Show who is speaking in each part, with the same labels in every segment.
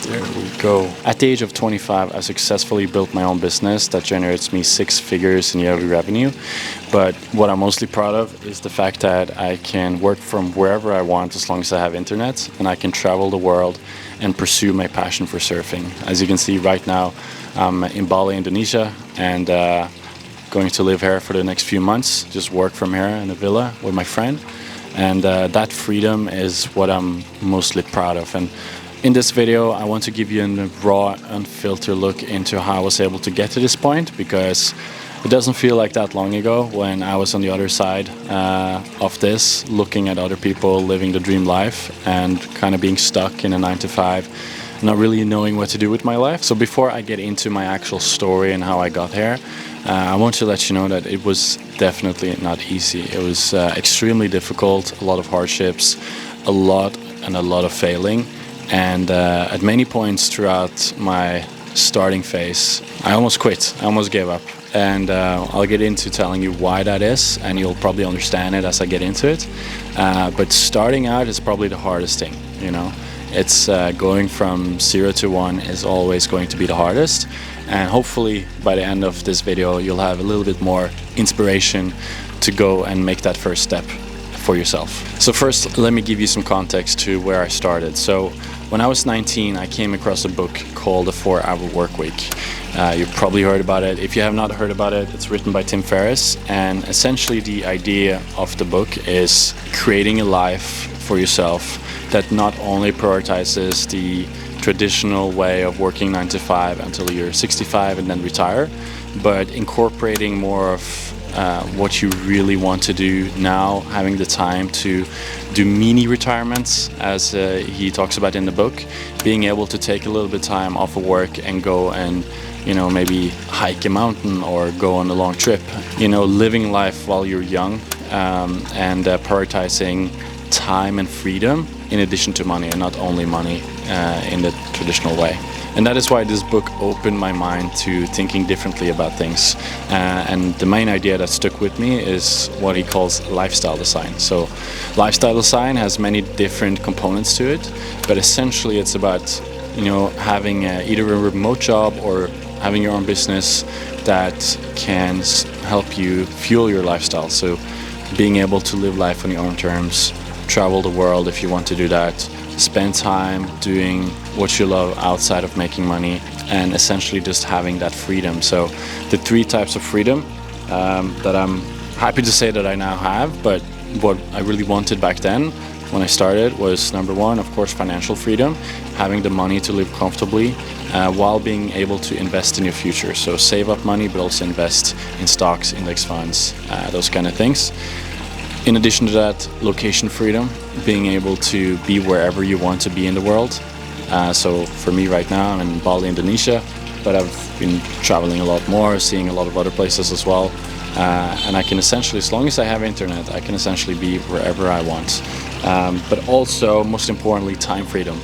Speaker 1: There we go. At the age of 25, I successfully built my own business that generates me 6 figures in yearly revenue. But what I'm mostly proud of is the fact that I can work from wherever I want as long as I have internet, and I can travel the world and pursue my passion for surfing. As you can see right now, I'm in Bali, Indonesia, and going to live here for the next few months, just work from here in a villa with my friend. And that freedom is what I'm mostly proud of. And in this video, I want to give you a raw, unfiltered look into how I was able to get to this point, because it doesn't feel like that long ago when I was on the other side of this, looking at other people living the dream life and kind of being stuck in a 9-to-5, not really knowing what to do with my life. So before I get into my actual story and how I got here, I want to let you know that it was definitely not easy. It was extremely difficult, a lot of hardships, a lot of failing. And at many points throughout my starting phase, I almost quit, I almost gave up. And I'll get into telling you why that is, and you'll probably understand it as I get into it. But starting out is probably the hardest thing, you know. It's going from 0 to 1 is always going to be the hardest. And hopefully by the end of this video, you'll have a little bit more inspiration to go and make that first step for yourself. So first, let me give you some context to where I started. So when I was 19, I came across a book called The 4-Hour Workweek. You've probably heard about it. If you have not heard about it, it's written by Tim Ferriss. And essentially the idea of the book is creating a life for yourself that not only prioritizes the traditional way of working 9-to-5 until you're 65 and then retire, but incorporating more of what you really want to do now, having the time to do mini retirements, as he talks about in the book, being able to take a little bit of time off of work and go and, you know, maybe hike a mountain or go on a long trip, you know, living life while you're young, and prioritizing time and freedom in addition to money, and not only money in the traditional way. And that is why this book opened my mind to thinking differently about things. And the main idea that stuck with me is what he calls lifestyle design. So lifestyle design has many different components to it, but essentially it's about, you know, having either a remote job or having your own business that can help you fuel your lifestyle. So being able to live life on your own terms, travel the world if you want to do that, spend time doing what you love outside of making money, and essentially just having that freedom. So the 3 types of freedom that I'm happy to say that I now have, but what I really wanted back then when I started was, number 1, of course, financial freedom, having the money to live comfortably while being able to invest in your future. So save up money, but also invest in stocks, index funds, those kind of things. In addition to that, location freedom, being able to be wherever you want to be in the world. So for me right now, I'm in Bali, Indonesia, but I've been traveling a lot more, seeing a lot of other places as well. And I can essentially, as long as I have internet, I can essentially be wherever I want. But also, most importantly, time freedom.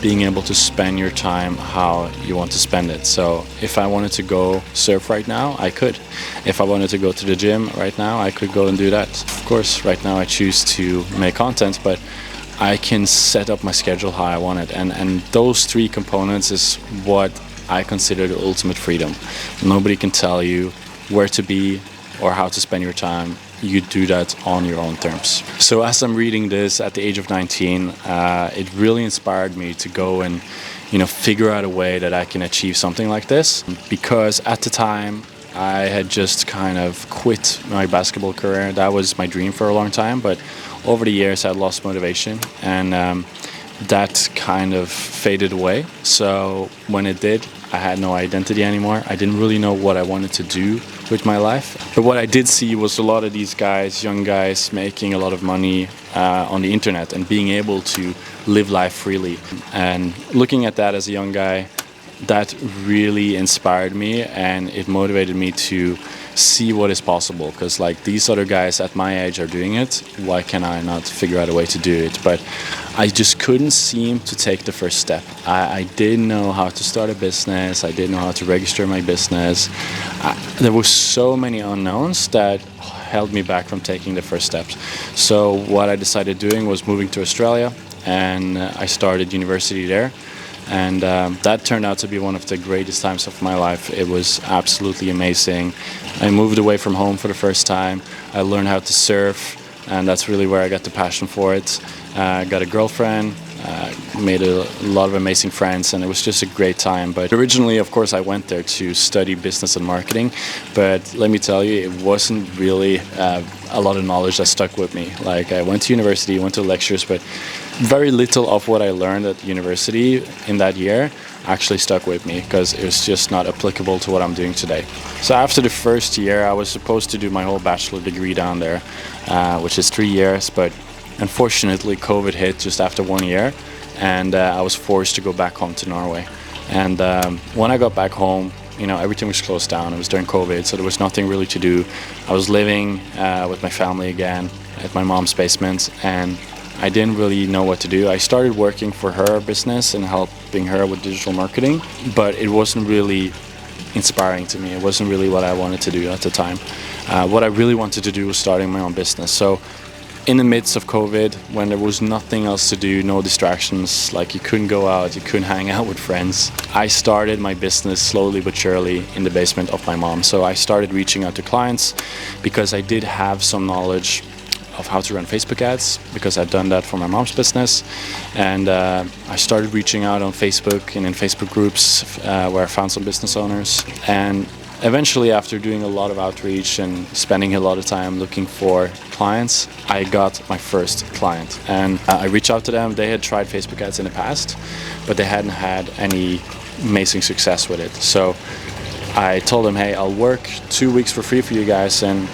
Speaker 1: Being able to spend your time how you want to spend it. So if I wanted to go surf right now, I could. If I wanted to go to the gym right now, I could go and do that. Of course, right now I choose to make content, but I can set up my schedule how I want it. And those 3 components is what I consider the ultimate freedom. Nobody can tell you where to be or how to spend your time. You do that on your own terms. So as I'm reading this at the age of 19, it really inspired me to go and, you know, figure out a way that I can achieve something like this. Because at the time, I had just kind of quit my basketball career. That was my dream for a long time, but over the years I lost motivation, and that kind of faded away. So when it did, I had no identity anymore. I didn't really know what I wanted to do with my life. But what I did see was a lot of these guys, young guys, making a lot of money on the internet and being able to live life freely. And looking at that as a young guy, that really inspired me, and it motivated me to see what is possible, because like these other guys at my age are doing it, why can I not figure out a way to do it? But I just couldn't seem to take the first step. I didn't know how to start a business, I didn't know how to register my business. There were so many unknowns that held me back from taking the first steps. So what I decided doing was moving to Australia, and I started university there. And that turned out to be one of the greatest times of my life. It was absolutely amazing. I moved away from home for the first time. I learned how to surf, and that's really where I got the passion for it. Got a girlfriend, made a lot of amazing friends, and it was just a great time. But originally, of course, I went there to study business and marketing, but let me tell you, it wasn't really a lot of knowledge that stuck with me. Like, I went to university, went to lectures, but very little of what I learned at university in that year actually stuck with me, because it was just not applicable to what I'm doing today. So after the first year, I was supposed to do my whole bachelor degree down there, which is 3 years, but unfortunately COVID hit just after 1 year, and I was forced to go back home to Norway. And when I got back home, you know, everything was closed down. It was during COVID, so there was nothing really to do. I was living with my family again at my mom's basement, and I didn't really know what to do. I started working for her business and helping her with digital marketing, but it wasn't really inspiring to me. It wasn't really what I wanted to do at the time. What I really wanted to do was starting my own business. So in the midst of COVID, when there was nothing else to do, no distractions, like you couldn't go out, you couldn't hang out with friends, I started my business slowly but surely in the basement of my mom. So I started reaching out to clients because I did have some knowledge of how to run Facebook ads, because I'd done that for my mom's business. And I started reaching out on Facebook and in Facebook groups where I found some business owners. And eventually, after doing a lot of outreach and spending a lot of time looking for clients, I got my first client. And I reached out to them. They had tried Facebook ads in the past, but they hadn't had any amazing success with it. So I told them, hey, I'll work 2 weeks for free for you guys, and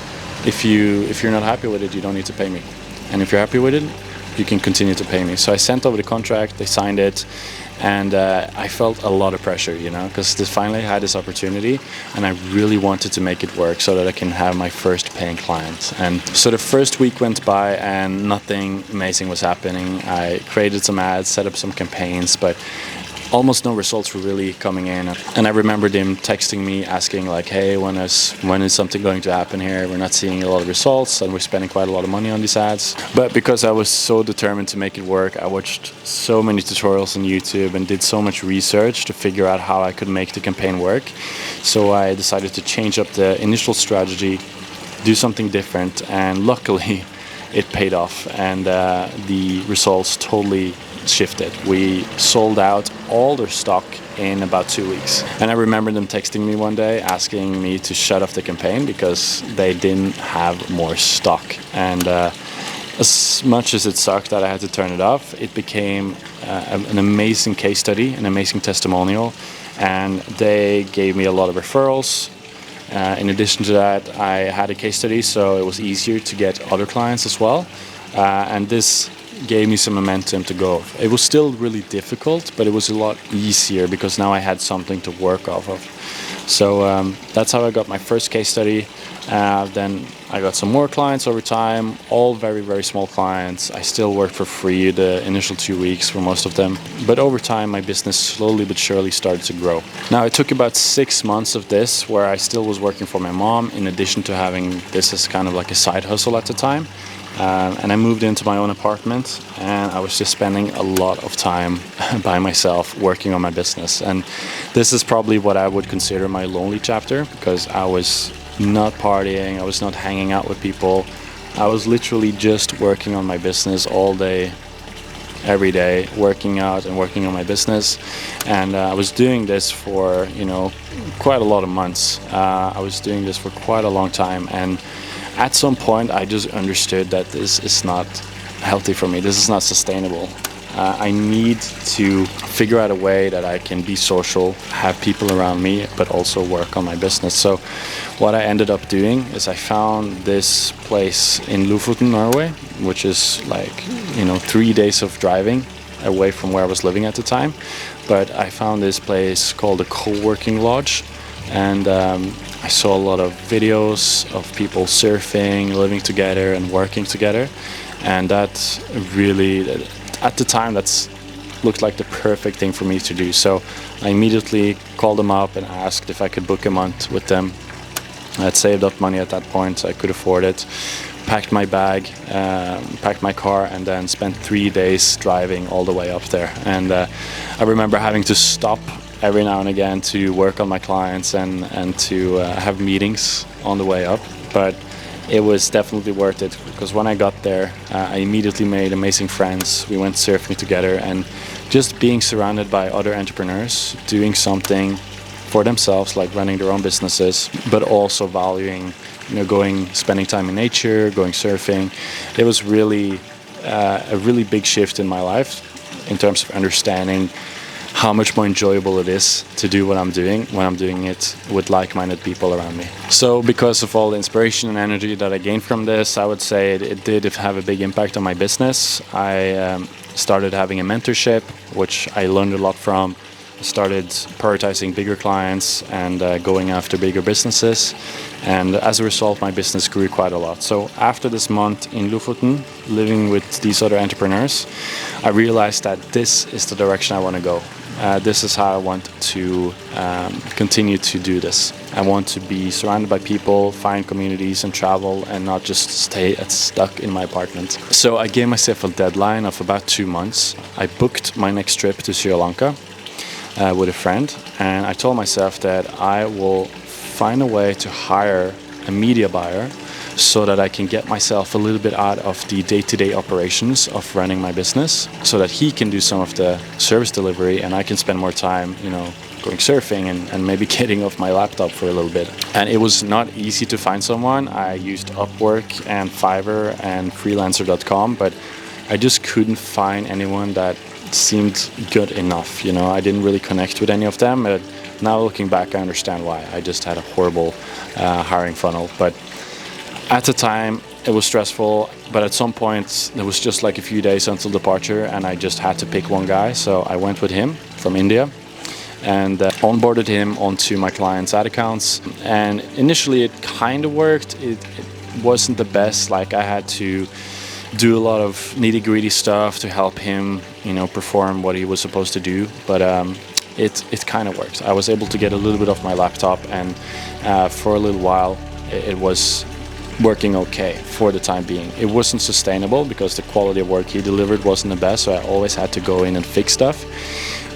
Speaker 1: if you're not happy with it, you don't need to pay me. And if you're happy with it, you can continue to pay me. So I sent over the contract, they signed it, and I felt a lot of pressure, you know, because finally I had this opportunity, and I really wanted to make it work so that I can have my first paying client. And so the first week went by and nothing amazing was happening. I created some ads, set up some campaigns, but almost no results were really coming in. And I remember them texting me asking like, hey, when is something going to happen here? We're not seeing a lot of results and we're spending quite a lot of money on these ads. But because I was so determined to make it work, I watched so many tutorials on YouTube and did so much research to figure out how I could make the campaign work. So I decided to change up the initial strategy, do something different, and luckily it paid off, and the results totally shifted. We sold out all their stock in about 2 weeks. And I remember them texting me one day asking me to shut off the campaign because they didn't have more stock. And as much as it sucked that I had to turn it off, it became an amazing case study, an amazing testimonial, and they gave me a lot of referrals. In addition to that, I had a case study, so it was easier to get other clients as well. And this gave me some momentum to go. It was still really difficult, but it was a lot easier because now I had something to work off of. So that's how I got my first case study. Then I got some more clients over time, all very, very small clients. I still worked for free the initial 2 weeks for most of them. But over time, my business slowly but surely started to grow. Now, it took about 6 months of this where I still was working for my mom, in addition to having this as kind of like a side hustle at the time. And I moved into my own apartment, and I was just spending a lot of time by myself working on my business. And this is probably what I would consider my lonely chapter, because I was not partying, I was not hanging out with people. I was literally just working on my business all day, every day, working out and working on my business. And I was doing this for, quite a lot of months. I was doing this for quite a long time, and at some point I just understood that this is not healthy for me. This is not sustainable. I need to figure out a way that I can be social, have people around me, but also work on my business. So what I ended up doing is I found this place in Lofoten, Norway, which is like, 3 days of driving away from where I was living at the time. But I found this place called a co-working lodge, and I saw a lot of videos of people surfing, living together and working together. And that really, at the time, that looked like the perfect thing for me to do. So I immediately called them up and asked if I could book a month with them. I had saved up money at that point, so I could afford it. Packed my bag, packed my car, and then spent 3 days driving all the way up there. And I remember having to stop every now and again to work on my clients and to have meetings on the way up. But it was definitely worth it, because when I got there, I immediately made amazing friends. We went surfing together, and just being surrounded by other entrepreneurs doing something for themselves, like running their own businesses, but also valuing, spending time in nature, going surfing. It was really a really big shift in my life in terms of understanding how much more enjoyable it is to do what I'm doing when I'm doing it with like-minded people around me. So because of all the inspiration and energy that I gained from this, I would say it did have a big impact on my business. I started having a mentorship, which I learned a lot from. I started prioritizing bigger clients and going after bigger businesses. And as a result, my business grew quite a lot. So after this month in Lofoten, living with these other entrepreneurs, I realized that this is the direction I want to go. This is how I want to continue to do this. I want to be surrounded by people, find communities and travel, and not just stay stuck in my apartment. So I gave myself a deadline of about 2 months. I booked my next trip to Sri Lanka with a friend, and I told myself that I will find a way to hire a media buyer so that I can get myself a little bit out of the day-to-day operations of running my business, so that he can do some of the service delivery and I can spend more time, going surfing and maybe getting off my laptop for a little bit. And it was not easy to find someone. I used Upwork and Fiverr and Freelancer.com, but I just couldn't find anyone that seemed good enough. I didn't really connect with any of them. But now looking back, I understand why. I just had a horrible hiring funnel. But at the time, it was stressful. But at some point, there was just like a few days until departure, and I just had to pick one guy. So I went with him from India and onboarded him onto my clients' ad accounts. And initially, it kind of worked. It wasn't the best. Like, I had to do a lot of nitty-gritty stuff to help him, perform what he was supposed to do. But it kind of worked. I was able to get a little bit off my laptop, and for a little while, it was working okay for the time being. It wasn't sustainable because the quality of work he delivered wasn't the best, so I always had to go in and fix stuff.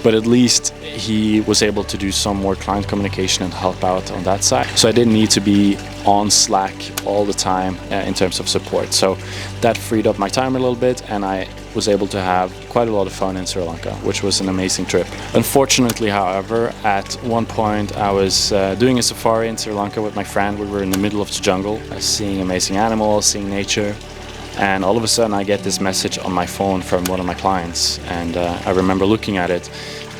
Speaker 1: But at least he was able to do some more client communication and help out on that side. So I didn't need to be on Slack all the time in terms of support. So that freed up my time a little bit, and I was able to have quite a lot of fun in Sri Lanka, which was an amazing trip. Unfortunately, however, at one point I was doing a safari in Sri Lanka with my friend. We were in the middle of the jungle, seeing amazing animals, seeing nature. And all of a sudden I get this message on my phone from one of my clients, and I remember looking at it,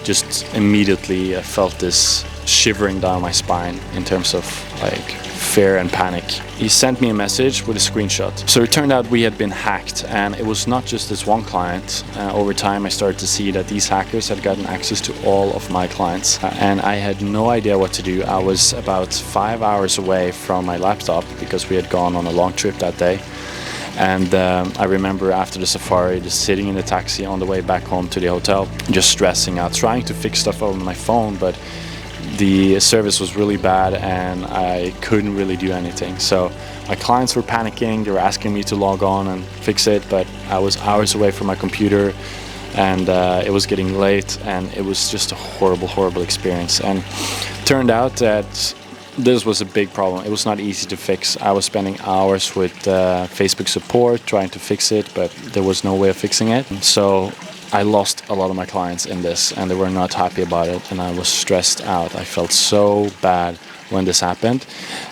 Speaker 1: just immediately I felt this shivering down my spine in terms of like fear and panic. He sent me a message with a screenshot. So it turned out we had been hacked, and it was not just this one client. Over time I started to see that these hackers had gotten access to all of my clients, and I had no idea what to do. I was about 5 hours away from my laptop because we had gone on a long trip that day. And I remember after the safari, just sitting in the taxi on the way back home to the hotel, just stressing out, trying to fix stuff over my phone, but the service was really bad and I couldn't really do anything. So my clients were panicking, they were asking me to log on and fix it, but I was hours away from my computer, and it was getting late, and it was just a horrible experience. And turned out that this was a big problem. It was not easy to fix. I was spending hours with Facebook support trying to fix it, but there was no way of fixing it. So I lost a lot of my clients in this, and they were not happy about it, and I was stressed out. I felt so bad when this happened.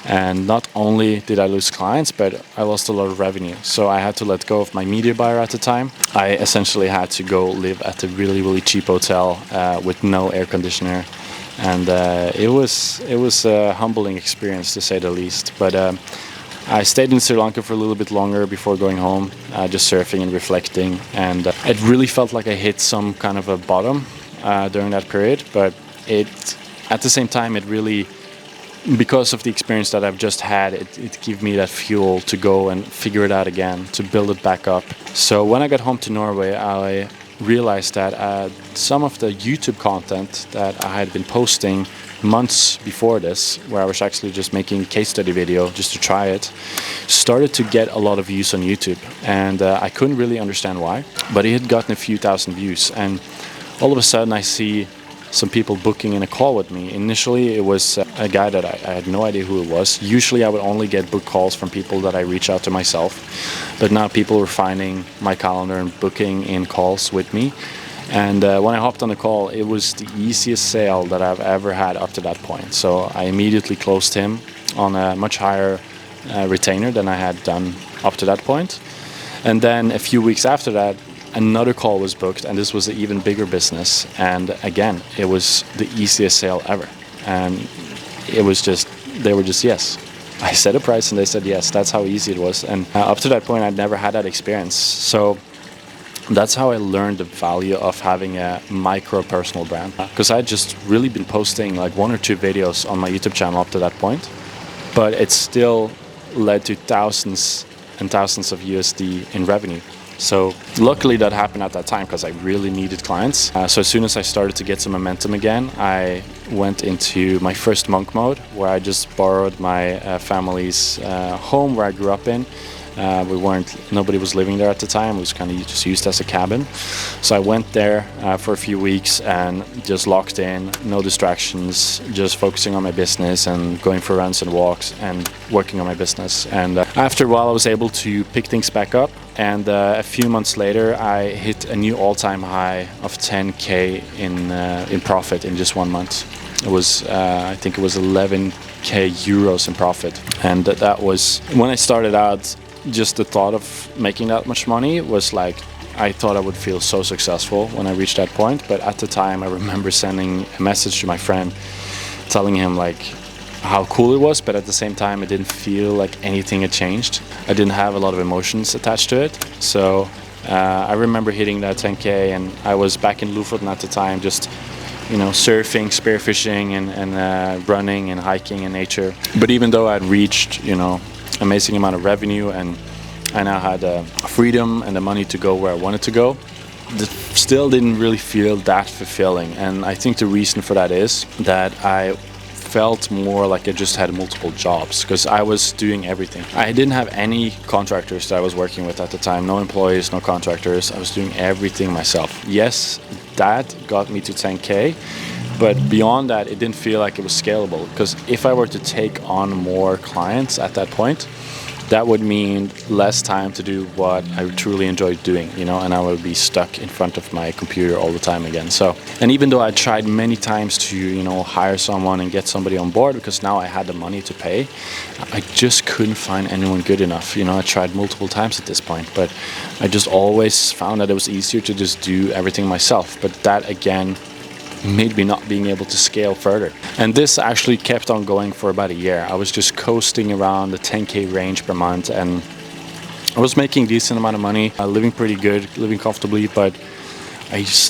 Speaker 1: And not only did I lose clients, but I lost a lot of revenue. So I had to let go of my media buyer at the time. I essentially had to go live at a really cheap hotel with no air conditioner. And it was a humbling experience, to say the least. But I stayed in Sri Lanka for a little bit longer before going home, just surfing and reflecting. And it really felt like I hit some kind of a bottom during that period. But at the same time, it really, because of the experience that I've just had, it gave me that fuel to go and figure it out again, to build it back up. So when I got home to Norway, I realized that some of the YouTube content that I had been posting months before this, where I was actually just making a case study video just to try it, started to get a lot of views on YouTube. And I couldn't really understand why, but it had gotten a few thousand views. And all of a sudden I see some people booking in a call with me. Initially it was a guy that I had no idea who it was. Usually I would only get book calls from people that I reach out to myself, but now people were finding my calendar and booking in calls with me. And when I hopped on the call, it was the easiest sale that I've ever had up to that point. So I immediately closed him on a much higher retainer than I had done up to that point. And then a few weeks after that, another call was booked, and this was an even bigger business. And again, it was the easiest sale ever. And it was just, they were just yes. I said a price and they said yes. That's how easy it was. And up to that point, I'd never had that experience. So that's how I learned the value of having a micro personal brand. Because I'd just really been posting like 1 or 2 videos on my YouTube channel up to that point. But it still led to thousands and thousands of USD in revenue. So luckily that happened at that time because I really needed clients. So as soon as I started to get some momentum again, I went into my first monk mode, where I just borrowed my family's home where I grew up in. Nobody was living there at the time. It was kind of just used as a cabin. So I went there for a few weeks and just locked in, no distractions, just focusing on my business and going for runs and walks and working on my business. And after a while I was able to pick things back up, and a few months later I hit a new all-time high of 10K in profit in just 1 month. It was, I think it was 11K euros in profit. And that was, when I started out, just the thought of making that much money was like, I thought I would feel so successful when I reached that point. But at the time I remember sending a message to my friend telling him like how cool it was, but at the same time it didn't feel like anything had changed. I didn't have a lot of emotions attached to it. So I remember hitting that 10K, and I was back in Lofoten at the time, just surfing, spearfishing, and running and hiking in nature. But even though I'd reached amazing amount of revenue, and I now had freedom and the money to go where I wanted to go, it still didn't really feel that fulfilling. And I think the reason for that is that I felt more like I just had multiple jobs, because I was doing everything. I didn't have any contractors that I was working with at the time, no employees, no contractors. I was doing everything myself. Yes, that got me to 10K, but beyond that, it didn't feel like it was scalable, because if I were to take on more clients at that point, that would mean less time to do what I truly enjoyed doing, and I would be stuck in front of my computer all the time again. So, and even though I tried many times to, hire someone and get somebody on board, because now I had the money to pay, I just couldn't find anyone good enough. I tried multiple times at this point, but I just always found that it was easier to just do everything myself. But that again made me not being able to scale further. And this actually kept on going for about a year. I was just coasting around the 10K range per month, and I was making a decent amount of money, living pretty good, living comfortably, but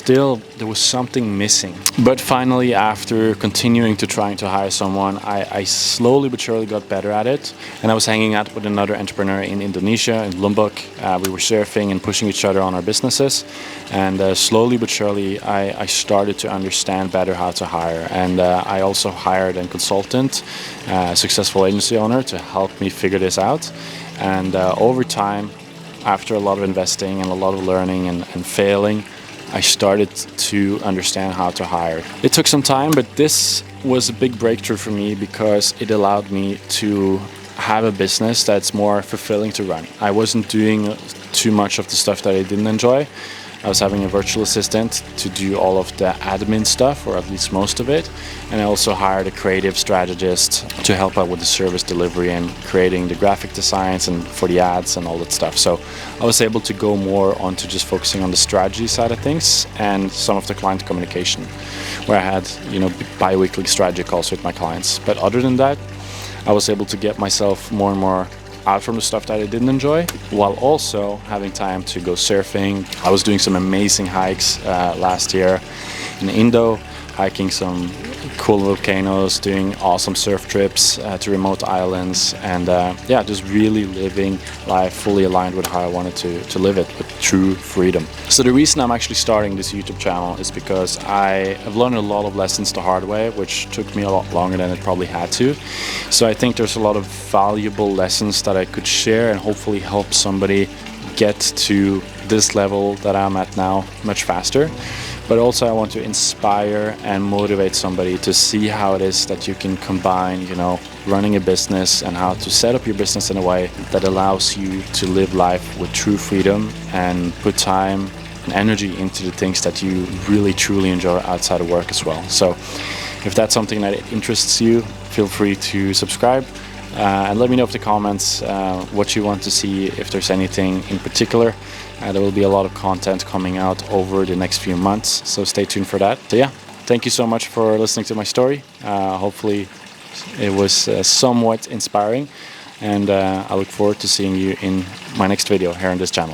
Speaker 1: there was something missing. But finally, after continuing to trying to hire someone, I slowly but surely got better at it. And I was hanging out with another entrepreneur in Indonesia, in Lombok. We were surfing and pushing each other on our businesses. And slowly but surely, I started to understand better how to hire. And I also hired a consultant, a successful agency owner, to help me figure this out. And over time, after a lot of investing and a lot of learning and failing, I started to understand how to hire. It took some time, but this was a big breakthrough for me, because it allowed me to have a business that's more fulfilling to run. I wasn't doing too much of the stuff that I didn't enjoy. I was having a virtual assistant to do all of the admin stuff, or at least most of it. And I also hired a creative strategist to help out with the service delivery and creating the graphic designs and for the ads and all that stuff. So I was able to go more onto just focusing on the strategy side of things and some of the client communication, where I had, bi-weekly strategy calls with my clients. But other than that, I was able to get myself more and more out from the stuff that I didn't enjoy, while also having time to go surfing. I was doing some amazing hikes last year in Indo. hiking some cool volcanoes, doing awesome surf trips to remote islands, and yeah, just really living life fully aligned with how I wanted to live it, with true freedom. So the reason I'm actually starting this YouTube channel is because I have learned a lot of lessons the hard way, which took me a lot longer than it probably had to. So I think there's a lot of valuable lessons that I could share and hopefully help somebody get to this level that I'm at now much faster. But also I want to inspire and motivate somebody to see how it is that you can combine, running a business and how to set up your business in a way that allows you to live life with true freedom and put time and energy into the things that you really truly enjoy outside of work as well. So if that's something that interests you, feel free to subscribe. And let me know in the comments what you want to see, if there's anything in particular. There will be a lot of content coming out over the next few months, so stay tuned for that. So yeah, thank you so much for listening to my story. Hopefully it was somewhat inspiring, and I look forward to seeing you in my next video here on this channel.